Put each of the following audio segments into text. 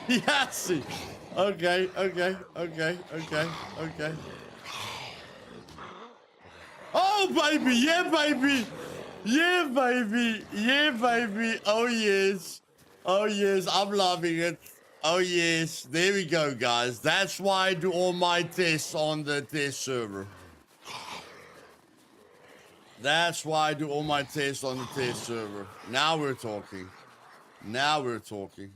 Yes. Okay. Oh, baby. Yeah, baby. Yeah, baby. Yeah, baby. Oh, yes. Oh, yes. I'm loving it. Oh, yes. There we go, guys. That's why I do all my tests on the test server. That's why I do all my tests on the test server. Now we're talking. Now we're talking.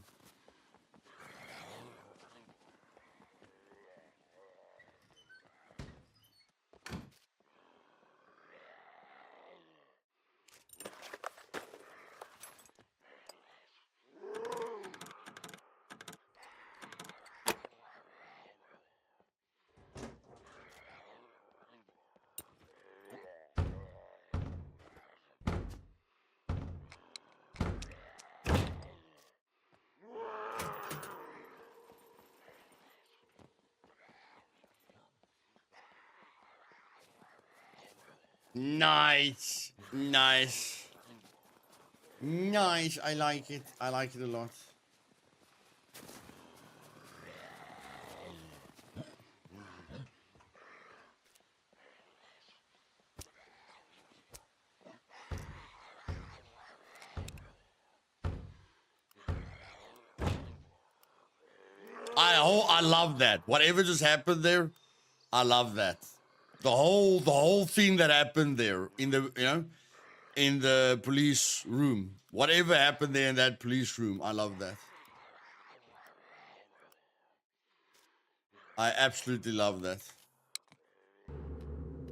Nice. Nice. Nice. I like it. I like it a lot. I love that. Whatever just happened there, I love that. The whole thing that happened there in the in the police room. Whatever happened there in that police room, I love that. I absolutely love that.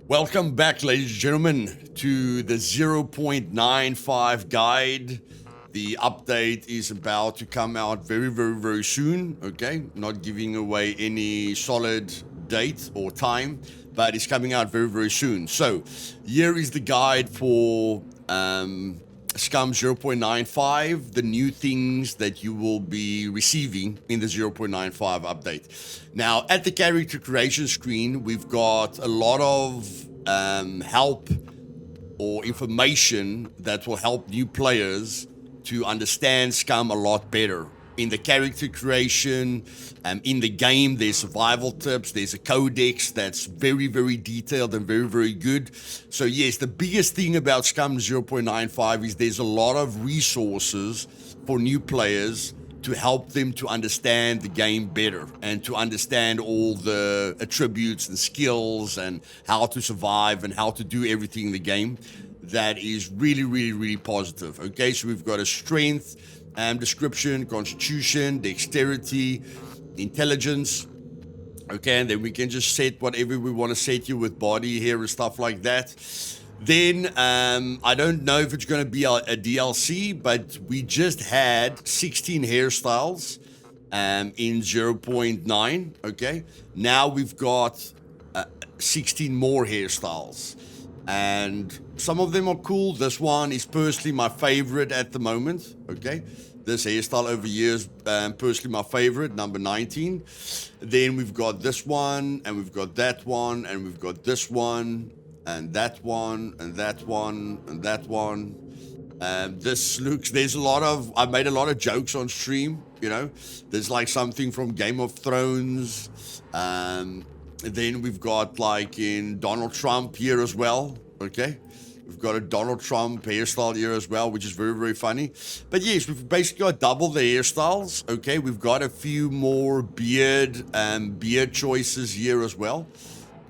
Welcome back, ladies and gentlemen, to the 0.95 guide. The update is about to come out very soon, okay? Not giving away any solid date or time, but it's coming out very soon. So, here is the guide for Scum 0.95, the new things that you will be receiving in the 0.95 update. Now, at the character creation screen, we've got a lot of help or information that will help new players to understand Scum a lot better. In the character creation, in the game, there's survival tips, there's a codex that's very detailed and very good. So yes, the biggest thing about Scum 0.95 is there's a lot of resources for new players to help them to understand the game better and to understand all the attributes and skills and how to survive and how to do everything in the game. That is really positive. Okay, so we've got a strength description, constitution, dexterity, intelligence. Okay, and then we can just set whatever we want to set you with body here and stuff like that. Then I don't know if it's going to be a DLC, but we just had 16 hairstyles in 0.9. Okay, now we've got 16 more hairstyles, and some of them are cool. This one is personally my favorite at the moment. Okay, this hairstyle over here is personally my favorite, number 19. Then we've got this one, and we've got that one, and we've got this one, and that one, and that one, and that one. This looks, there's a lot of, I made a lot of jokes on stream, you know. There's like something from Game of Thrones. Then we've got like in Donald Trump here as well, okay? We've got a Donald Trump hairstyle here as well, which is very funny. But yes, we've basically got double the hairstyles, okay? We've got a few more beard choices here as well,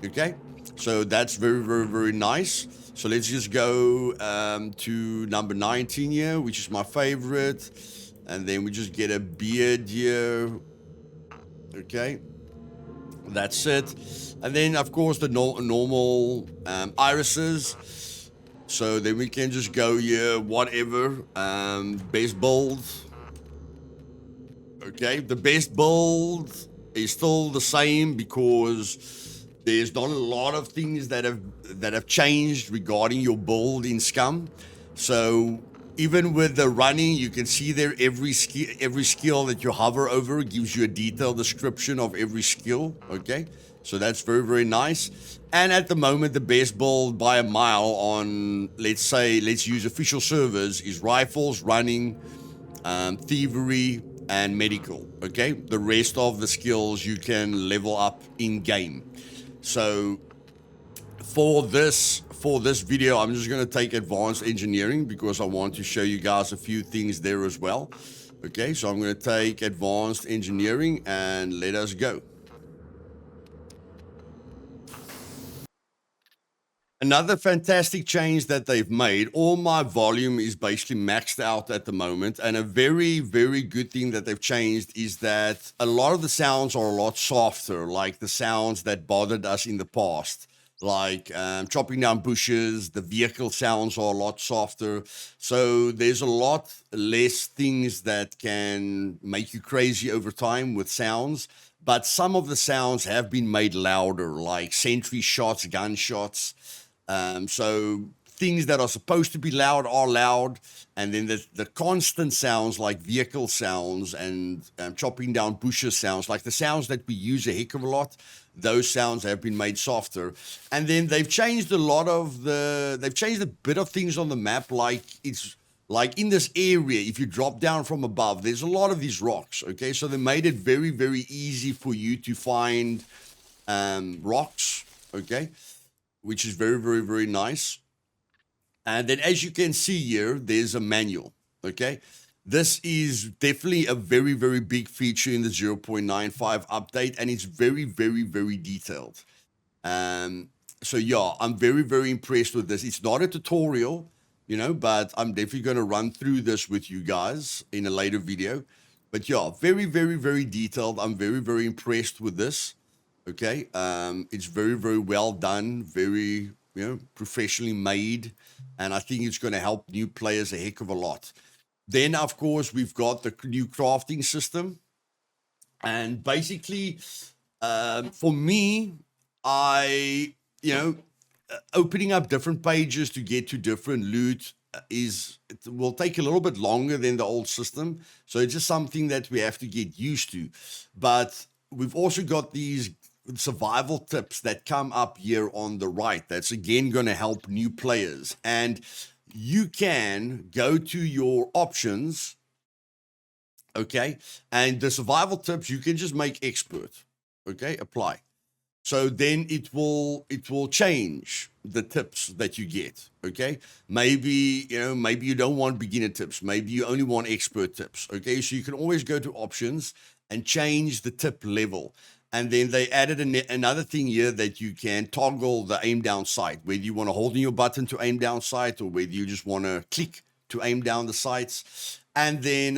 okay? So that's very nice. So let's just go to number 19 here, which is my favorite. And then we just get a beard here. Okay. That's it. And then, of course, the normal irises. So then we can just go here, whatever. Base build. Okay, the base build is still the same because there's not a lot of things that have changed regarding your build in Scum. So even with the running, you can see there every skill that you hover over gives you a detailed description of every skill. Okay, so that's very, very nice. And at the moment, the best build by a mile on, let's use official servers, is rifles, running, thievery, and medical. Okay, the rest of the skills you can level up in game. So for this video, I'm just going to take advanced engineering because I want to show you guys a few things there as well. Okay, so I'm going to take advanced engineering and let us go. Another fantastic change that they've made, all my volume is basically maxed out at the moment, and a very, very good thing that they've changed is that a lot of the sounds are a lot softer, like the sounds that bothered us in the past, like chopping down bushes. The vehicle sounds are a lot softer, so there's a lot less things that can make you crazy over time with sounds. But some of the sounds have been made louder, like sentry shots, gunshots. So things that are supposed to be loud are loud, and then the constant sounds like vehicle sounds and chopping down bushes sounds, like the sounds that we use a heck of a lot, those sounds have been made softer. And then they've changed they've changed a bit of things on the map, like it's like in this area, if you drop down from above, there's a lot of these rocks, okay? So they made it very, very easy for you to find rocks, okay? Which is very, very, very nice. And then as you can see here, there's a manual, okay? This is definitely a very, very big feature in the 0.95 update, and it's very, very, very detailed. So yeah, I'm very, very impressed with this. It's not a tutorial, but I'm definitely going to run through this with you guys in a later video. But yeah, very, very, very detailed. I'm very, very impressed with this. Okay, it's very, very well done, very, professionally made, and I think it's going to help new players a heck of a lot. Then, of course, we've got the new crafting system, and basically, for me, opening up different pages to get to different loot it will take a little bit longer than the old system, so it's just something that we have to get used to. But we've also got these survival tips that come up here on the right. That's again going to help new players, and you can go to your options, okay, and the survival tips you can just make expert, okay, apply. So then it will change the tips that you get, okay? Maybe you don't want beginner tips, maybe you only want expert tips, okay? So you can always go to options and change the tip level. And then they added another thing here that you can toggle the aim down sight, whether you want to hold in your button to aim down sight or whether you just want to click to aim down the sights. And then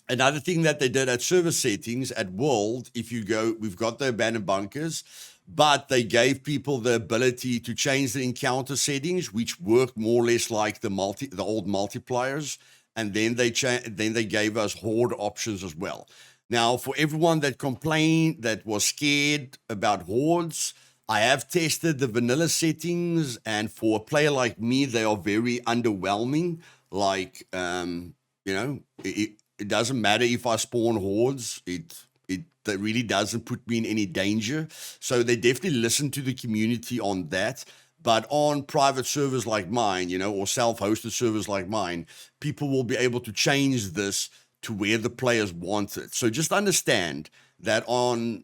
another thing that they did at server settings at World, if you go, we've got the abandoned bunkers, but they gave people the ability to change the encounter settings, which work more or less like the old multipliers. And then they gave us Horde options as well. Now, for everyone that complained, that was scared about Hordes, I have tested the vanilla settings, and for a player like me, they are very underwhelming. Like, it doesn't matter if I spawn Hordes, that really doesn't put me in any danger. So they definitely listen to the community on that. But on private servers like mine, or self-hosted servers like mine, people will be able to change this to where the players want it. So just understand that on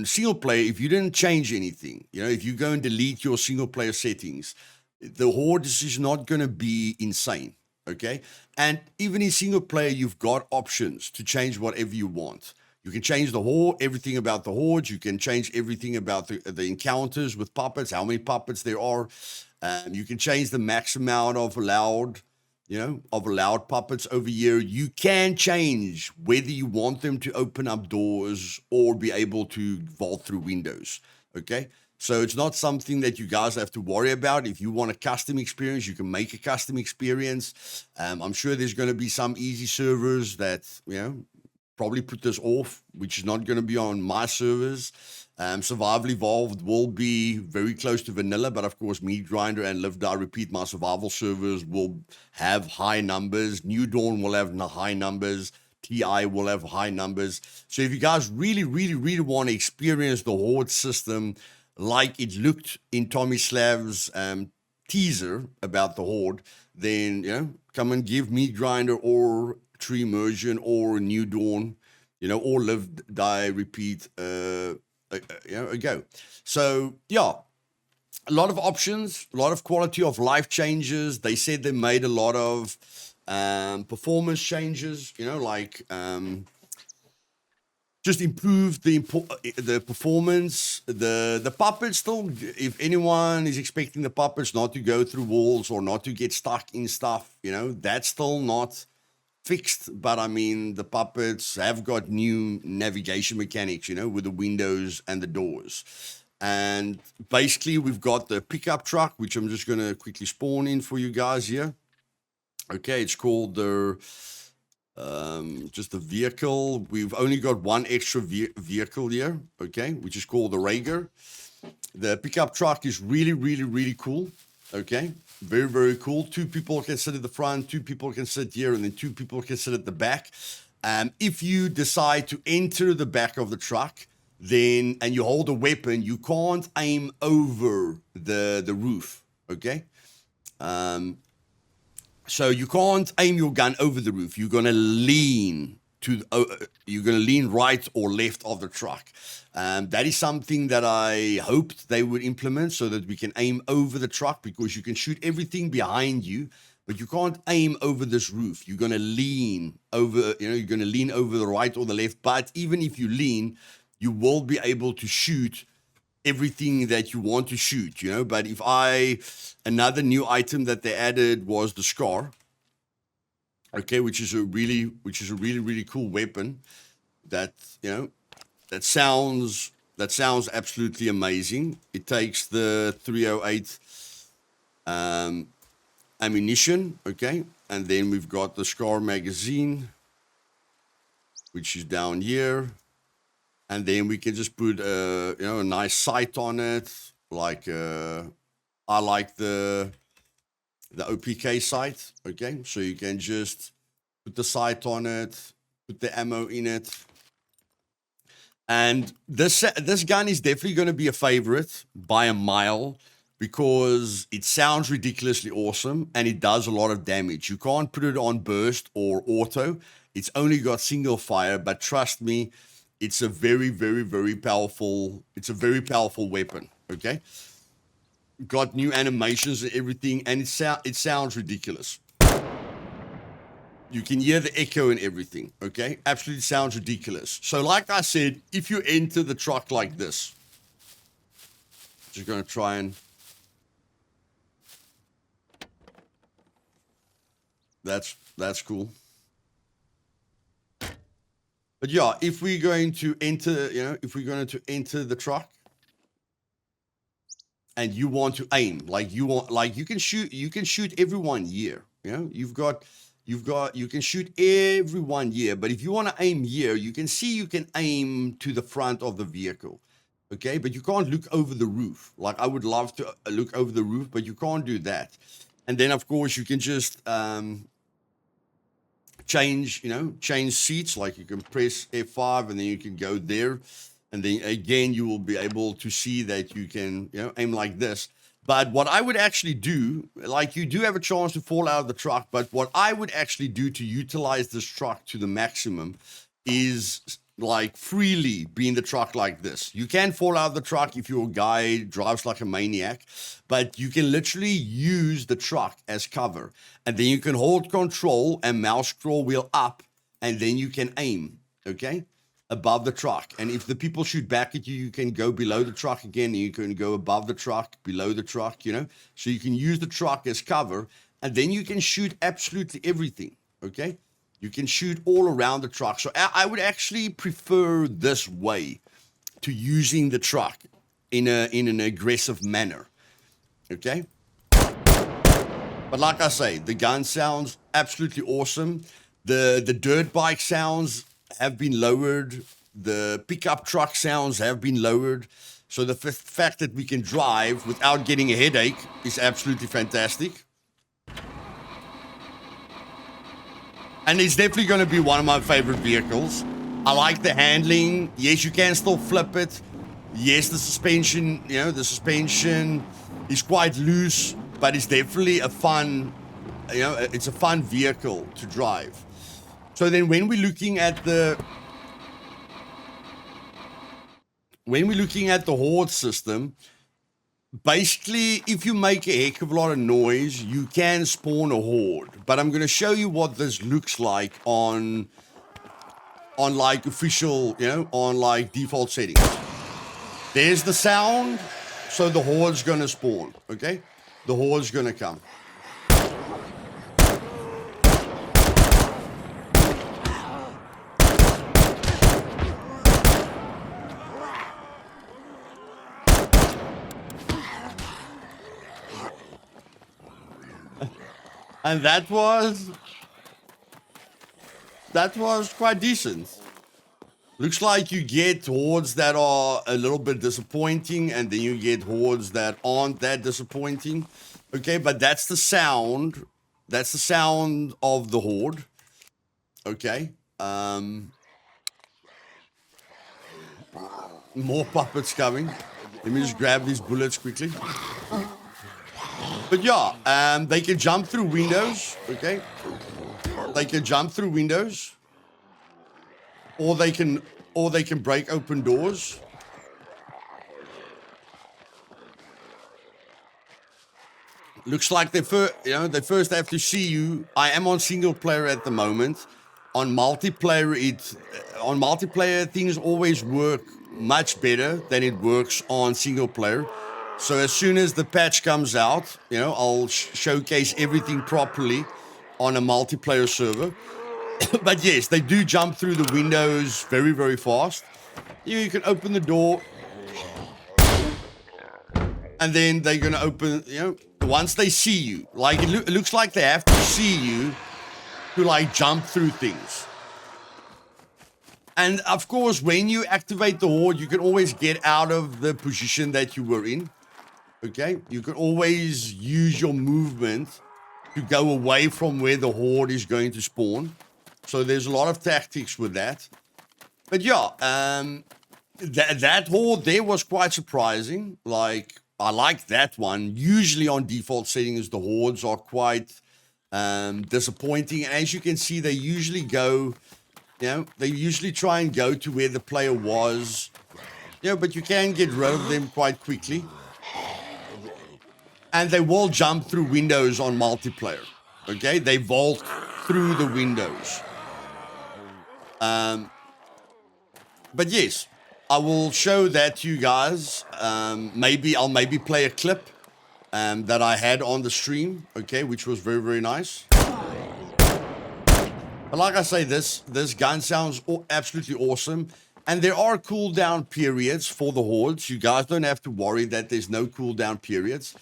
single player, if you didn't change anything, if you go and delete your single player settings, the Horde is not going to be insane, okay? And even in single player, you've got options to change whatever you want. You can change the Horde, everything about the Hordes. You can change everything about the encounters with puppets, how many puppets there are. You can change the max amount of allowed of allowed puppets over here. You can change whether you want them to open up doors or be able to vault through windows. Okay. So it's not something that you guys have to worry about. If you want a custom experience, you can make a custom experience. I'm sure there's going to be some easy servers that, probably put this off, which is not going to be on my servers. Survival Evolved will be very close to vanilla, but of course, Meat Grinder and Live Die Repeat, my survival servers, will have high numbers. New Dawn will have high numbers. TI will have high numbers. So if you guys really, really, really want to experience the Horde system like it looked in Tommy Slav's teaser about the Horde, then, come and give Meat Grinder or Tree Immersion or New Dawn, or Live Die Repeat, a go. So yeah, a lot of options, a lot of quality of life changes. They said they made a lot of performance changes, like just improve the performance. The puppets still, if anyone is expecting the puppets not to go through walls or not to get stuck in stuff, that's still not fixed. But I mean, the puppets have got new navigation mechanics, with the windows and the doors. And basically, we've got the pickup truck, which I'm just going to quickly spawn in for you guys here. Okay, it's called the just the vehicle. We've only got one extra vehicle here, okay, which is called the Rager. The pickup truck is really, really, really cool. Okay, very, very cool. 2 people can sit at the front, 2 people can sit here, and then 2 people can sit at the back. If you decide to enter the back of the truck, then and you hold a weapon, you can't aim over the roof. Okay. So you can't aim your gun over the roof. You're gonna lean right or left of the truck. That is something that I hoped they would implement so that we can aim over the truck, because you can shoot everything behind you, but you can't aim over this roof. You're gonna lean over, you're gonna lean over the right or the left. But even if you lean, you will be able to shoot everything that you want to shoot, but another new item that they added was the Scar, okay, which is a really, really cool weapon that, that sounds absolutely amazing. It takes the 308 ammunition, okay, and then we've got the Scar magazine, which is down here. And then we can just put a nice sight on it. Like I like the OPK sight. Okay, so you can just put the sight on it, put the ammo in it. And this gun is definitely going to be a favorite by a mile, because it sounds ridiculously awesome and it does a lot of damage. You can't put it on burst or auto. It's only got single fire, but trust me, it's a very, very, very powerful. It's a very powerful weapon. Okay, got new animations and everything, and it sounds ridiculous. You can hear the echo and everything. Okay, absolutely sounds ridiculous. So, like I said, if you enter the truck like this, just gonna try and. That's cool. But yeah, if we're going to enter, the truck and you want to aim, you can shoot everyone here. You can shoot everyone here. But if you want to aim here, you can aim to the front of the vehicle. Okay, but you can't look over the roof. Like, I would love to look over the roof, but you can't do that. And then, of course, you can just change seats. Like, you can press F5 and then you can go there, and then again you will be able to see that you can aim like this. But what I would actually do, like, you do have a chance to fall out of the truck, but what I would actually do to utilize this truck to the maximum is like freely be in the truck like this. You can fall out of the truck if your guy drives like a maniac, but you can literally use the truck as cover, and then you can hold control and mouse scroll wheel up, and then you can aim, okay, above the truck. And if the people shoot back at you, you can go below the truck again, and you can go above the truck, below the truck, so you can use the truck as cover. and then you can shoot absolutely everything, okay? You can shoot all around the truck. So I would actually prefer this way to using the truck in an aggressive manner, okay? But like I say, the gun sounds absolutely awesome. The dirt bike sounds have been lowered. The pickup truck sounds have been lowered. So the fact that we can drive without getting a headache is absolutely fantastic. And it's definitely going to be one of my favorite vehicles. I like the handling. Yes, you can still flip it. Yes, the suspension, the suspension is quite loose, but it's definitely a fun, it's a fun vehicle to drive. So then when we're looking at the Horde system, basically, if you make a heck of a lot of noise, you can spawn a Horde. But I'm going to show you what this looks like on like official, on like default settings. There's the sound, so the Horde's going to spawn, okay? The Horde's going to come. And that was quite decent. Looks like you get Hordes that are a little bit disappointing, and then you get Hordes that aren't that disappointing. Okay, but that's the sound. That's the sound of the Horde. Okay. More puppets coming. Let me just grab these bullets quickly. But yeah, they can jump through windows, okay? They can jump through windows. Or they can break open doors. Looks like they first have to see you. I am on single player at the moment. On multiplayer, things always work much better than it works on single player. So as soon as the patch comes out, I'll showcase everything properly on a multiplayer server. But yes, they do jump through the windows very, very fast. You can open the door, and then they're going to open, once they see you. Like, it looks like they have to see you to, like, jump through things. And, of course, when you activate the Horde, you can always get out of the position that you were in. Okay? You can always use your movement to go away from where the Horde is going to spawn. So there's a lot of tactics with that. But yeah, that Horde there was quite surprising. Like, I like that one. Usually on default settings, the Hordes are quite disappointing. And as you can see, they usually go, they usually try and go to where the player was. But you can get rid of them quite quickly. And they will jump through windows on multiplayer. Okay? They vault through the windows. But yes, I will show that to you guys. I'll play a clip that I had on the stream, okay, which was very, very nice. But like I say, this gun sounds absolutely awesome. And there are cooldown periods for the Hordes. You guys don't have to worry that there's no cooldown periods.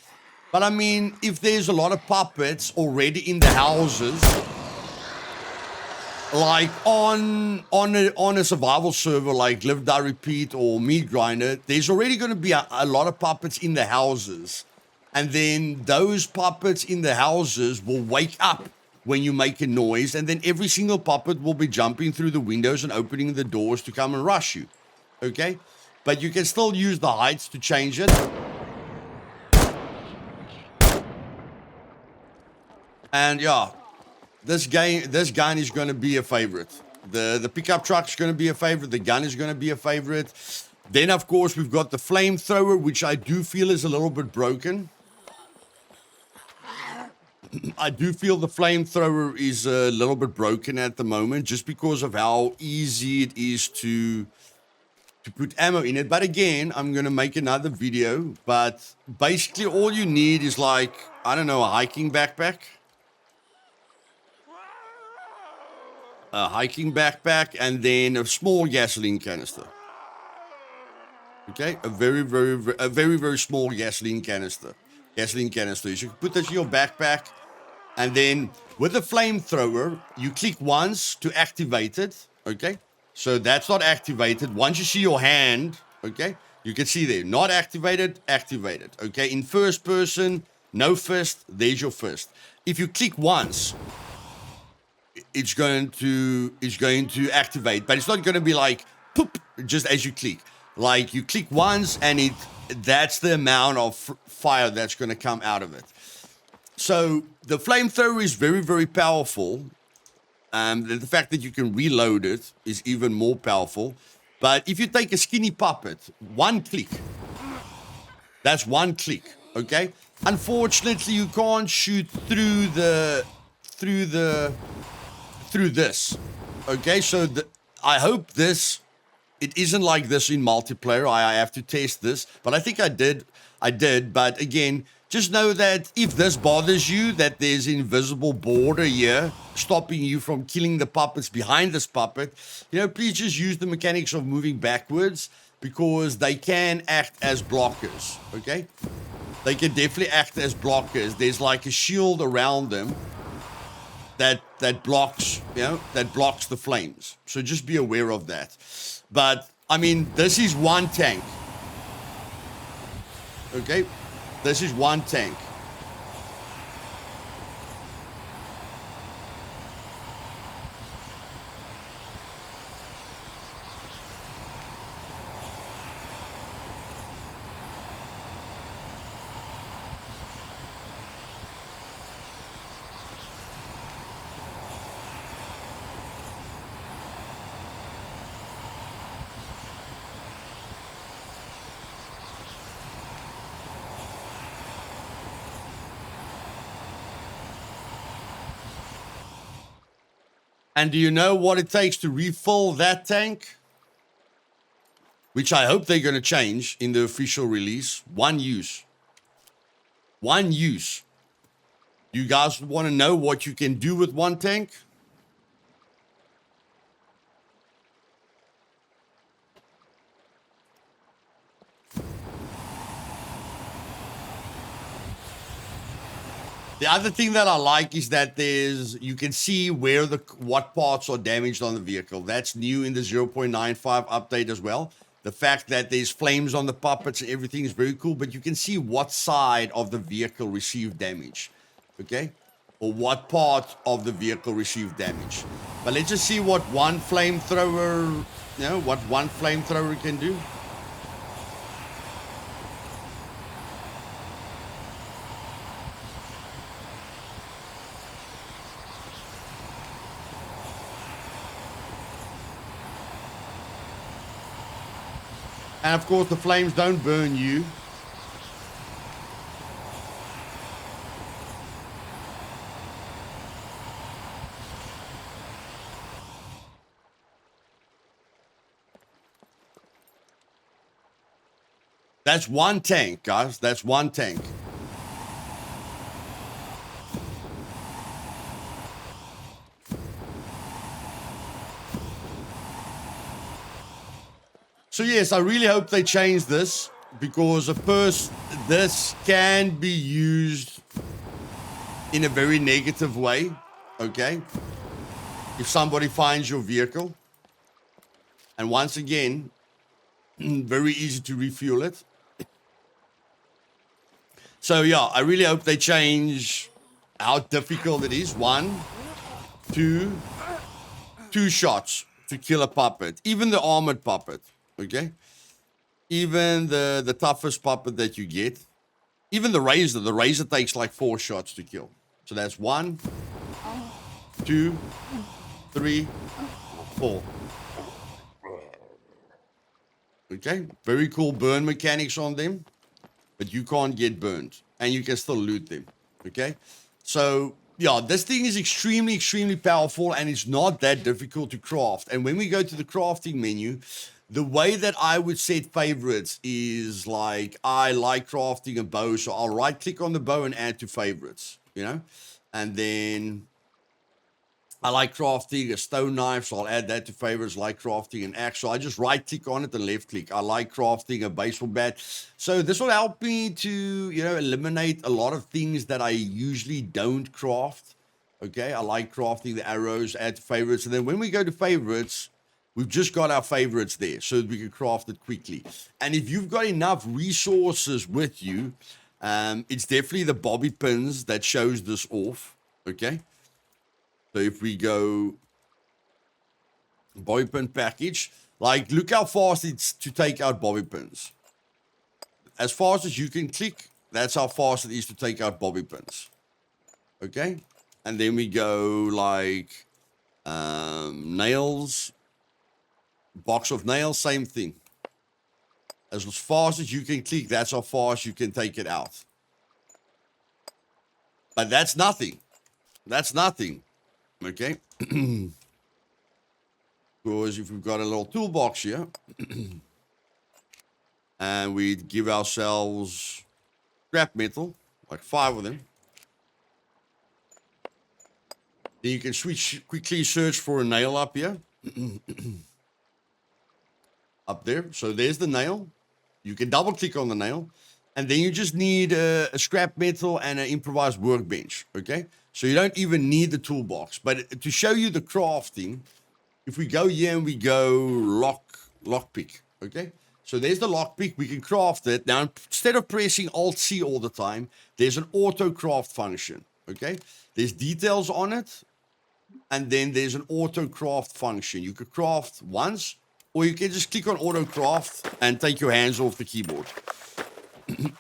But I mean, if there's a lot of puppets already in the houses, like on a survival server like Live Die Repeat or Meat Grinder, there's already going to be a lot of puppets in the houses. And then those puppets in the houses will wake up when you make a noise, and then every single puppet will be jumping through the windows and opening the doors to come and rush you. Okay? But you can still use the heights to change it. And yeah, this gun is going to be a favorite. The pickup truck is going to be a favorite. The gun is going to be a favorite. Then, of course, we've got the Flamethrower, which I do feel is a little bit broken. I do feel the Flamethrower is a little bit broken at the moment, just because of how easy it is to put ammo in it. But again, I'm going to make another video. But basically, all you need is like, I don't know, a hiking backpack. a hiking backpack, and then a small gasoline canister. Okay, a very small gasoline canister. Gasoline canisters. You can put this in your backpack, and then with the flamethrower, you click once to activate it. Okay, so that's not activated. Once you see your hand, okay, you can see there, not activated, activated. Okay, in first person, no fist. There's your fist. If you click once, it's going to activate, but it's not going to be like poop just as you click. Like you click once, and that's the amount of fire that's going to come out of it. So the flamethrower is very powerful. The fact that you can reload it is even more powerful. But if you take a skinny puppet, one click, that's one click. Okay. Unfortunately, you can't shoot through this. Okay, so I hope it isn't like this in multiplayer. I have to test this, but I think I did. But again, just know that if this bothers you, that there's an invisible border here stopping you from killing the puppets behind this puppet, please just use the mechanics of moving backwards, because they can act as blockers. Okay, they can definitely act as blockers. There's like a shield around them that blocks the flames. So just be aware of that. But I mean, this is one tank. Okay, this is one tank. And do you know what it takes to refill that tank? Which I hope they're going to change in the official release. One use. One use. You guys want to know what you can do with one tank? The other thing that I like is that you can see what parts are damaged on the vehicle. That's new in the 0.95 update as well. The fact that there's flames on the puppets and everything is very cool, but you can see what side of the vehicle received damage, okay? Or what part of the vehicle received damage. But let's just see what one flamethrower can do. And of course, the flames don't burn you. That's one tank, guys. That's one tank. So yes, I really hope they change this, because this can be used in a very negative way, okay? If somebody finds your vehicle. And once again, very easy to refuel it. So yeah, I really hope they change how difficult it is. Two shots to kill a puppet, even the armored puppet. Okay, even the toughest puppet that you get, even the razor takes like 4 shots to kill. So that's 1, 2, 3, 4. Okay, very cool burn mechanics on them, but you can't get burned, and you can still loot them. Okay, so yeah, this thing is extremely powerful, and it's not that difficult to craft. And when we go to the crafting menu, the way that I would set favorites is like, I like crafting a bow, so I'll right click on the bow and add to favorites, and then I like crafting a stone knife, so I'll add that to favorites. Like crafting an axe, so I just right click on it and left click. I like crafting a baseball bat, so this will help me to, you know, eliminate a lot of things that I usually don't craft. Okay, I like crafting the arrows, add to favorites, and then when we go to favorites, we've just got our favorites there so that we can craft it quickly. And if you've got enough resources with you, it's definitely the bobby pins that shows this off. Okay. So if we go bobby pin package, like look how fast it's to take out bobby pins. As fast as you can click, that's how fast it is to take out bobby pins. Okay. And then we go like nails, box of nails, same thing. As fast as you can click, that's how fast you can take it out. But that's nothing. That's nothing. Okay. Because if we've got a little toolbox here and we give ourselves scrap metal, like 5 of them, then you can quickly search for a nail up here. Up there. So there's the nail. You can double click on the nail. And then you just need a scrap metal and an improvised workbench. Okay. So you don't even need the toolbox. But to show you the crafting, if we go here and we go lockpick. Okay. So there's the lockpick. We can craft it. Now, instead of pressing Alt-C all the time, there's an auto craft function. Okay. There's details on it. And then there's an auto craft function. You could craft once, or you can just click on auto craft and take your hands off the keyboard.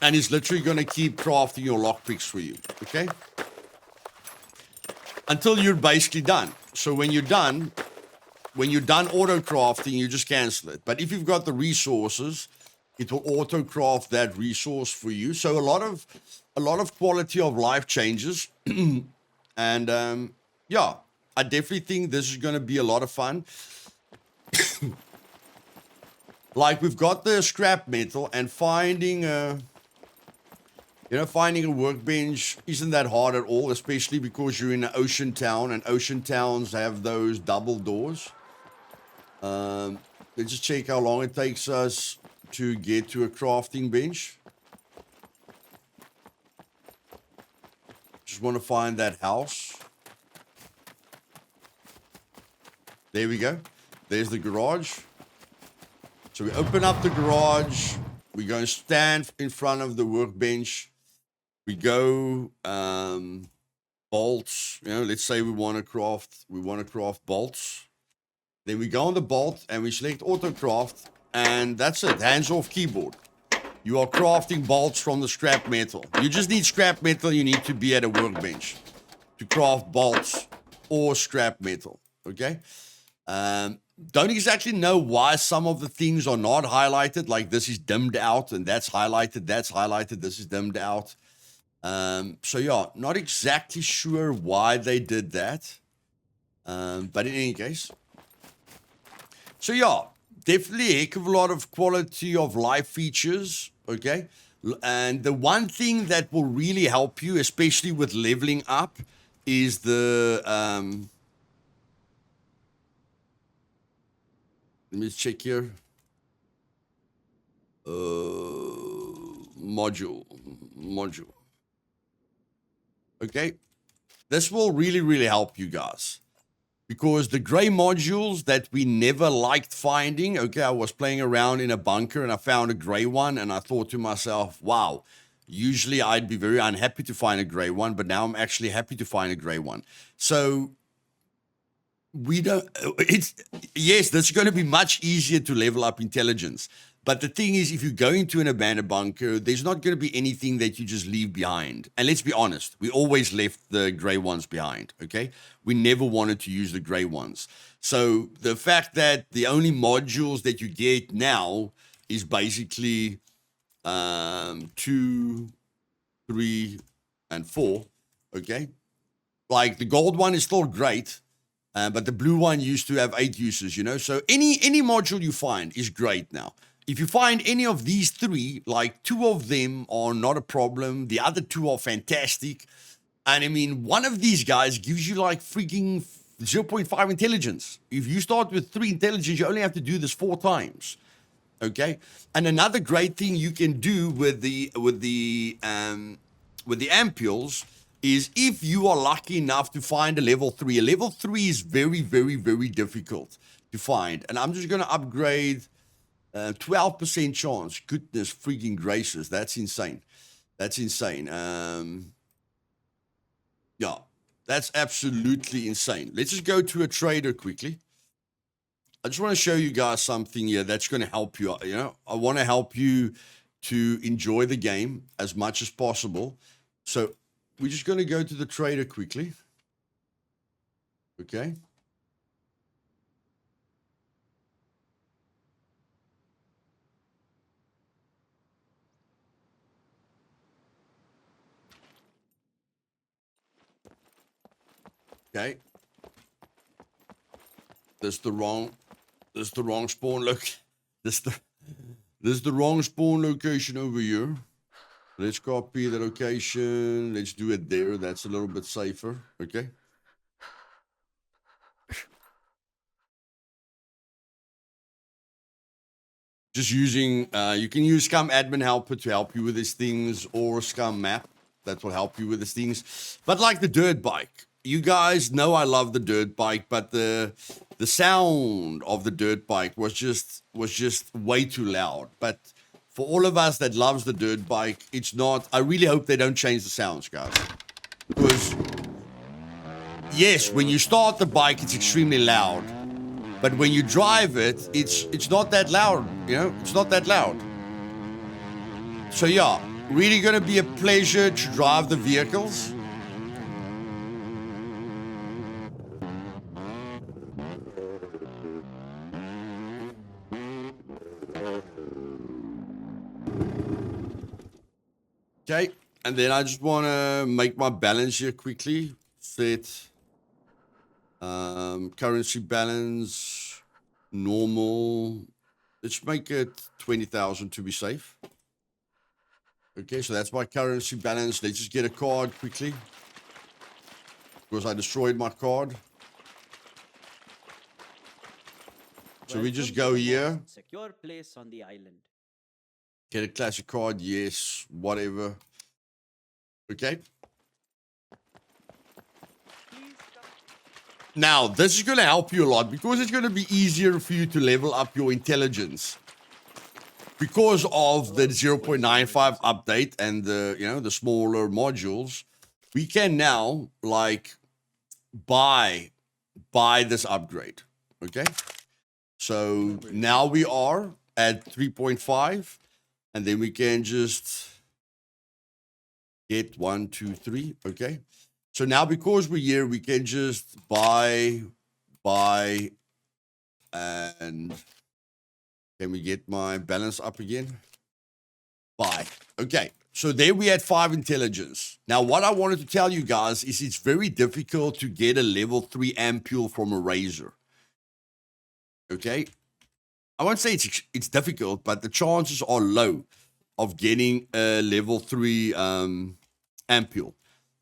And it's literally going to keep crafting your lockpicks for you. Okay. Until you're basically done. So when you're done auto crafting, you just cancel it. But if you've got the resources, it will auto craft that resource for you. So a lot of quality of life changes. And yeah, I definitely think this is going to be a lot of fun. Like we've got the scrap metal, and finding a workbench isn't that hard at all, especially because you're in an ocean town, and ocean towns have those double doors. Let's just check how long it takes us to get to a crafting bench. Just want to find that house. There we go. There's the garage. So we open up the garage. We're going to stand in front of the workbench. We go bolts. You know, let's say we want to craft bolts. Then we go on the bolt and we select auto craft, and that's it. Hands off keyboard. You are crafting bolts from the scrap metal. You just need scrap metal. You need to be at a workbench to craft bolts or scrap metal. Okay. Don't exactly know why some of the things are not highlighted, like this is dimmed out and that's highlighted, this is dimmed out. So yeah, not exactly sure why they did that. But in any case. So yeah, definitely a heck of a lot of quality of life features, okay? And the one thing that will really help you, especially with leveling up, is the... let me check here. Module. Okay. This will really, really help you guys. Because the gray modules that we never liked finding, okay, I was playing around in a bunker and I found a gray one and I thought to myself, wow, usually I'd be very unhappy to find a gray one, but now I'm actually happy to find a gray one. So yes, that's going to be much easier to level up intelligence. But the thing is, if you go into an abandoned bunker, there's not going to be anything that you just leave behind. And let's be honest, we always left the gray ones behind, okay? We never wanted to use the gray ones. So the fact that the only modules that you get now is basically 2, 3, and 4, okay? Like the gold one is still great. But the blue one used to have 8 uses, you know? So any module you find is great now. If you find any of these 3, like 2 of them are not a problem. The other 2 are fantastic. And I mean, one of these guys gives you like freaking 0.5 intelligence. If you start with 3 intelligence, you only have to do this 4 times. Okay, and another great thing you can do with the ampules is if you are lucky enough to find a level 3. A level 3 is very, very, very difficult to find. And I'm just going to upgrade 12% chance. Goodness freaking gracious, that's insane. That's insane. Yeah, that's absolutely insane. Let's just go to a trader quickly. I just want to show you guys something here that's going to help you. You know, I want to help you to enjoy the game as much as possible. So we're just going to go to the trader quickly. Okay. Okay. That's the wrong spawn look. This is the wrong spawn location over here. Let's copy the location. Let's do it there. That's a little bit safer. Okay. Just using, you can use Scum Admin Helper to help you with these things, or Scum Map that will help you with these things. But like the dirt bike, you guys know I love the dirt bike, but the sound of the dirt bike was just way too loud. But for all of us that loves the dirt bike, it's not. I really hope they don't change the sounds, guys, because yes, when you start the bike, it's extremely loud. But when you drive it, it's not that loud, you know? It's not that loud. So yeah, really gonna be a pleasure to drive the vehicles. Okay, and then I just wanna make my balance here quickly. Set currency balance, normal. Let's make it 20,000 to be safe. Okay, so that's my currency balance. Let's just get a card quickly, because I destroyed my card. So we just go here. Secure place on the island. Get a classic card, yes, whatever. Okay. Now, this is going to help you a lot, because it's going to be easier for you to level up your intelligence. Because of the 0.95 update and the, you know, the smaller modules, we can now, like, buy this upgrade. Okay. So now we are at 3.5, and then we can just get 1, 2, 3. Okay. So now, because we're here, we can just buy, and can we get my balance up again? Buy. Okay. So there we had 5 intelligence. Now, what I wanted to tell you guys is it's very difficult to get a level 3 ampule from a razor. Okay. I won't say it's difficult, but the chances are low of getting a level 3 ampule.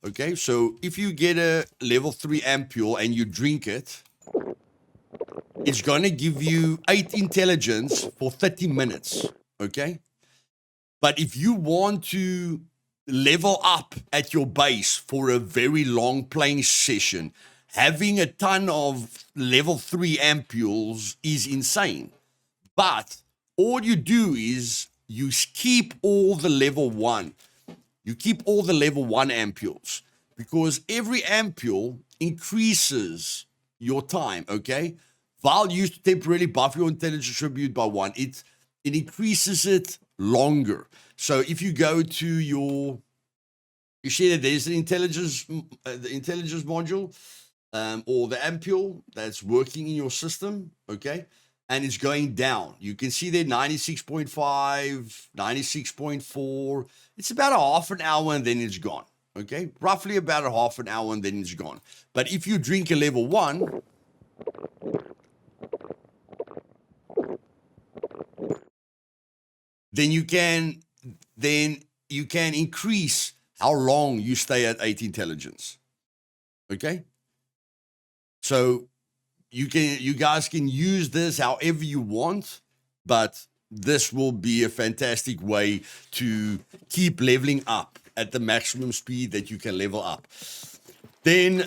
Okay, so if you get a level 3 ampule and you drink it, it's going to give you 8 intelligence for 30 minutes. Okay, but if you want to level up at your base for a very long playing session, having a ton of level 3 ampules is insane. But all you do is you keep all the level 1. You keep all the level 1 ampules, because every ampule increases your time, okay? Val used to temporarily buff your intelligence tribute by 1. It increases it longer. So if you go to you see that there's an intelligence module, or the ampule that's working in your system, okay? And it's going down. You can see there 96.5, 96.4. It's about a half an hour and then it's gone. Okay, roughly about a half an hour and then it's gone. But if you drink a level 1, then you can increase how long you stay at 8 intelligence. Okay. So you guys can use this however you want, but this will be a fantastic way to keep leveling up at the maximum speed that you can level up. Then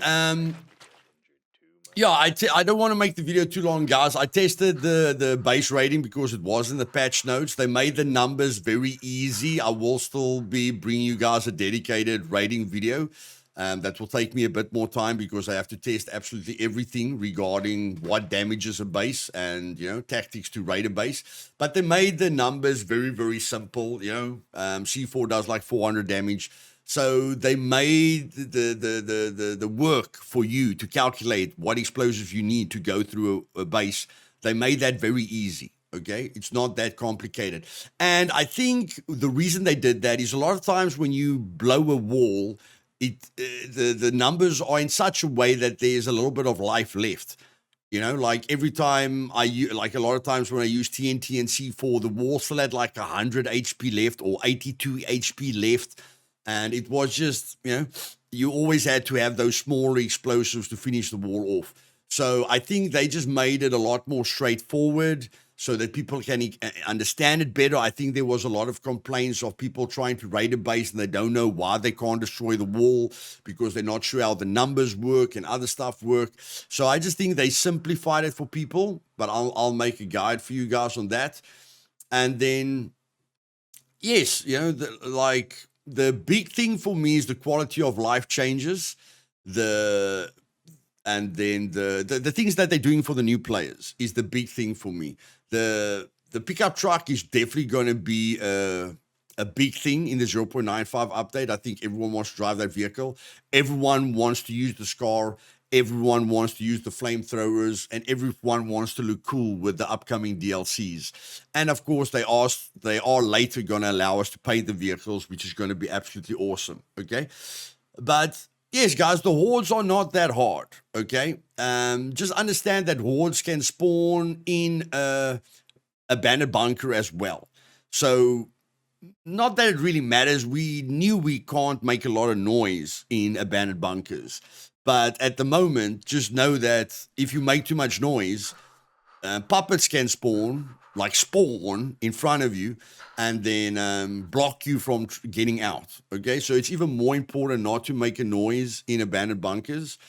yeah, I don't want to make the video too long, guys. I tested the base rating because it was in the patch notes. They made the numbers very easy. I will still be bringing you guys a dedicated rating video. That will take me a bit more time because I have to test absolutely everything regarding what damages a base and, you know, tactics to raid a base. But they made the numbers very, very simple. You know, C4 does like 400 damage. So they made the work for you to calculate what explosives you need to go through a base. They made that very easy. Okay, it's not that complicated. And I think the reason they did that is a lot of times when you blow a wall, the numbers are in such a way that there's a little bit of life left. You know, like every time like a lot of times when I use TNT and C4, the wall still had like 100 HP left or 82 HP left. And it was just, you know, you always had to have those smaller explosives to finish the wall off. So I think they just made it a lot more straightforward so that people can understand it better. I think there was a lot of complaints of people trying to raid a base and they don't know why they can't destroy the wall because they're not sure how the numbers work and other stuff work. So I just think they simplified it for people, but I'll make a guide for you guys on that. And then, yes, you know, the big thing for me is the quality of life changes. And then the things that they're doing for the new players is the big thing for me. The pickup truck is definitely going to be a big thing in the 0.95 update. I think everyone wants to drive that vehicle. Everyone wants to use the Scar. Everyone wants to use the flamethrowers, and everyone wants to look cool with the upcoming DLCs. And of course, they are later going to allow us to paint the vehicles, which is going to be absolutely awesome. Okay, but yes, guys, the hordes are not that hard. Okay, just understand that hordes can spawn in a abandoned bunker as well. So not that it really matters. We knew we can't make a lot of noise in abandoned bunkers. But at the moment, just know that if you make too much noise, puppets can spawn in front of you and then block you from getting out. Okay, so it's even more important not to make a noise in abandoned bunkers.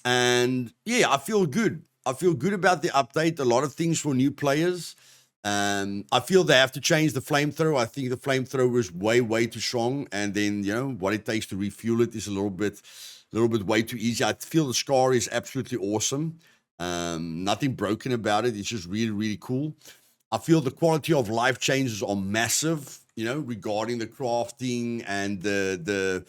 And yeah, I feel good. I feel good about the update. A lot of things for new players. I feel they have to change the flamethrower. I think the flamethrower is way too strong. And then, you know, what it takes to refuel it is a little bit way too easy. I feel the Scar is absolutely awesome. Nothing broken about it. It's just really cool. I feel the quality of life changes are massive, you know, regarding the crafting and the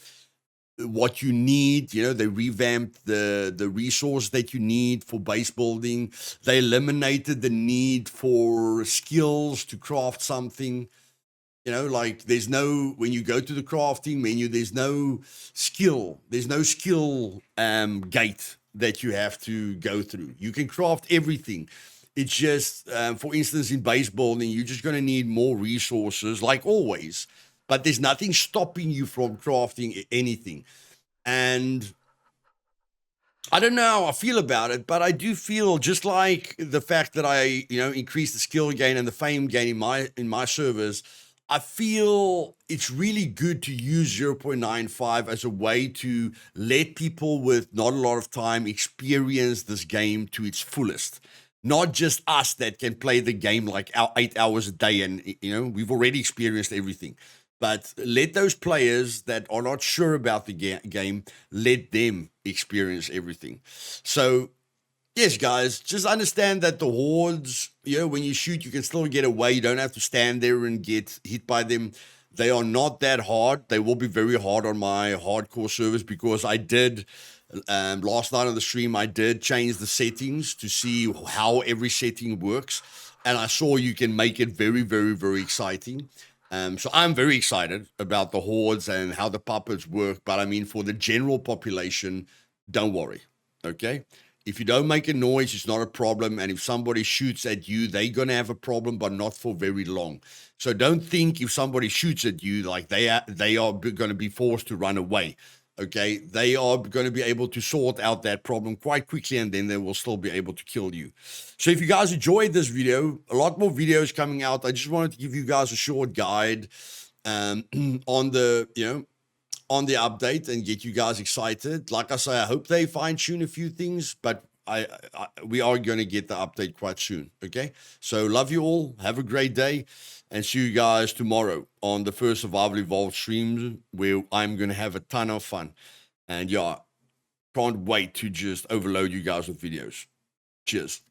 what you need. You know, they revamped the resource that you need for base building. They eliminated the need for skills to craft something. You know, like when you go to the crafting menu, there's no skill gate that you have to go through. You can craft everything. It's just, for instance, in base building, you're just going to need more resources, like always. But there's nothing stopping you from crafting anything. And I don't know how I feel about it, but I do feel just like the fact that I, you know, increased the skill gain and the fame gain in my servers. I feel it's really good to use 0.95 as a way to let people with not a lot of time experience this game to its fullest. Not just us that can play the game like 8 hours a day and, you know, we've already experienced everything. But let those players that are not sure about the game, let them experience everything. So, yes, guys, just understand that the hordes, you know, when you shoot, you can still get away. You don't have to stand there and get hit by them. They are not that hard. They will be very hard on my hardcore servers because I did, last night on the stream, I did change the settings to see how every setting works. And I saw you can make it very exciting. So I'm very excited about the hordes and how the puppets work. But I mean, for the general population, don't worry, okay? If you don't make a noise, it's not a problem. And if somebody shoots at you, they're going to have a problem, but not for very long. So don't think if somebody shoots at you, like they are going to be forced to run away. okay, they are going to be able to sort out that problem quite quickly, and then they will still be able to kill you. So if you guys enjoyed this video, a lot more videos coming out. I just wanted to give you guys a short guide on the, on the update and get you guys excited. Like I say, I hope they fine-tune a few things, but we are going to get the update quite soon, okay? So love you all. Have a great day, and see you guys tomorrow on the first Survival Evolved stream, where I'm going to have a ton of fun. And yeah, can't wait to just overload you guys with videos. Cheers.